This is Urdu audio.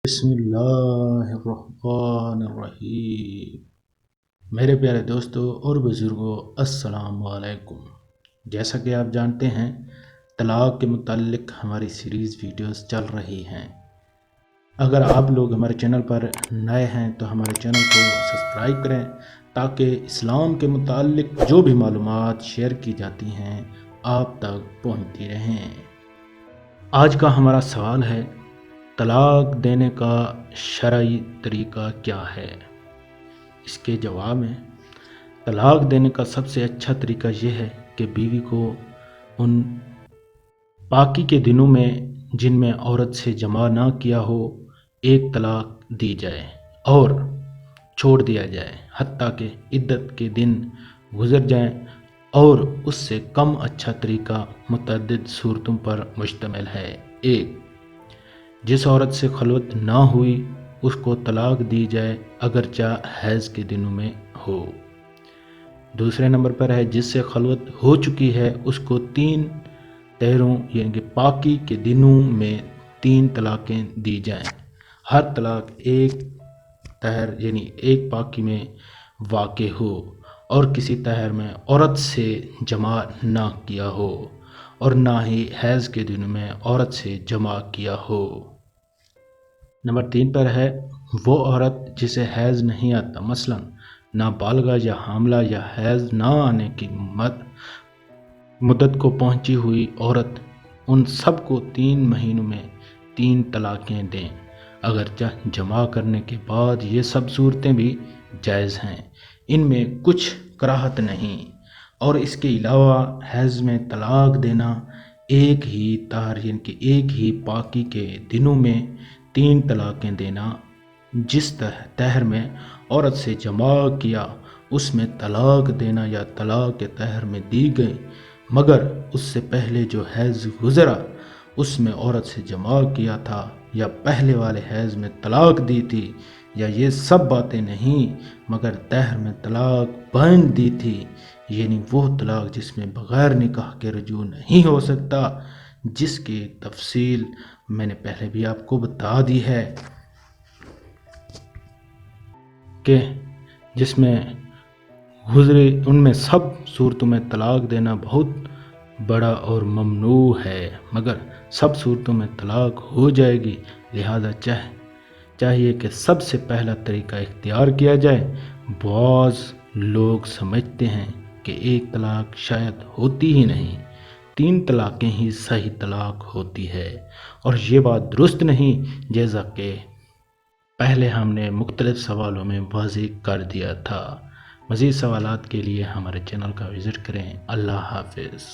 بسم اللہ الرحمن الرحیم۔ میرے پیارے دوستوں اور بزرگوں، السلام علیکم۔ جیسا کہ آپ جانتے ہیں، طلاق کے متعلق ہماری سیریز ویڈیوز چل رہی ہیں۔ اگر آپ لوگ ہمارے چینل پر نئے ہیں تو ہمارے چینل کو سبسکرائب کریں تاکہ اسلام کے متعلق جو بھی معلومات شیئر کی جاتی ہیں آپ تک پہنچتی رہیں۔ آج کا ہمارا سوال ہے، طلاق دینے کا شرعی طریقہ کیا ہے؟ اس کے جواب میں طلاق دینے کا سب سے اچھا طریقہ یہ ہے کہ بیوی کو ان پاکی کے دنوں میں جن میں عورت سے جماع نہ کیا ہو ایک طلاق دی جائے اور چھوڑ دیا جائے، حتیٰ کہ عدت کے دن گزر جائیں، اور اس سے کم اچھا طریقہ متعدد صورتوں پر مشتمل ہے۔ ایک، جس عورت سے خلوت نہ ہوئی اس کو طلاق دی جائے اگرچہ حیض کے دنوں میں ہو۔ دوسرے نمبر پر ہے، جس سے خلوت ہو چکی ہے اس کو 3 طہروں یعنی کہ پاکی کے دنوں میں 3 طلاقیں دی جائیں۔ ہر طلاق ایک طہر یعنی ایک پاکی میں واقع ہو اور کسی طہر میں عورت سے جماع نہ کیا ہو اور نہ ہی حیض کے دنوں میں عورت سے جماع کیا ہو۔ نمبر 3 پر ہے، وہ عورت جسے حیض نہیں آتا، مثلا نابالغہ یا حاملہ یا حیض نہ آنے کی مدت کو پہنچی ہوئی عورت، ان سب کو 3 مہینوں میں 3 طلاقیں دیں۔ اگرچہ جماع کرنے کے بعد یہ سب صورتیں بھی جائز ہیں، ان میں کچھ کراہت نہیں۔ اور اس کے علاوہ حیض میں طلاق دینا، ایک ہی طہر یعنی کہ ایک ہی پاکی کے دنوں میں 3 طلاقیں دینا، جس طہر میں عورت سے جماع کیا اس میں طلاق دینا یا طلاق کے طہر میں دی گئی، مگر اس سے پہلے جو حیض گزرا اس میں عورت سے جماع کیا تھا یا پہلے والے حیض میں طلاق دی تھی، یا یہ سب باتیں نہیں مگر طہر میں طلاق بائن دی تھی، یعنی وہ طلاق جس میں بغیر نکاح کے رجوع نہیں ہو سکتا، جس کی تفصیل میں نے پہلے بھی آپ کو بتا دی ہے کہ جس میں گزرے، ان میں سب صورتوں میں طلاق دینا بہت بڑا اور ممنوع ہے، مگر سب صورتوں میں طلاق ہو جائے گی، لہذا چاہیے کہ سب سے پہلا طریقہ اختیار کیا جائے۔ بعض لوگ سمجھتے ہیں کہ ایک طلاق شاید ہوتی ہی نہیں، 3 طلاقیں ہی صحیح طلاق ہوتی ہے، اور یہ بات درست نہیں، جیسا کہ پہلے ہم نے مختلف سوالوں میں واضح کر دیا تھا۔ مزید سوالات کے لیے ہمارے چینل کا وزٹ کریں۔ اللہ حافظ۔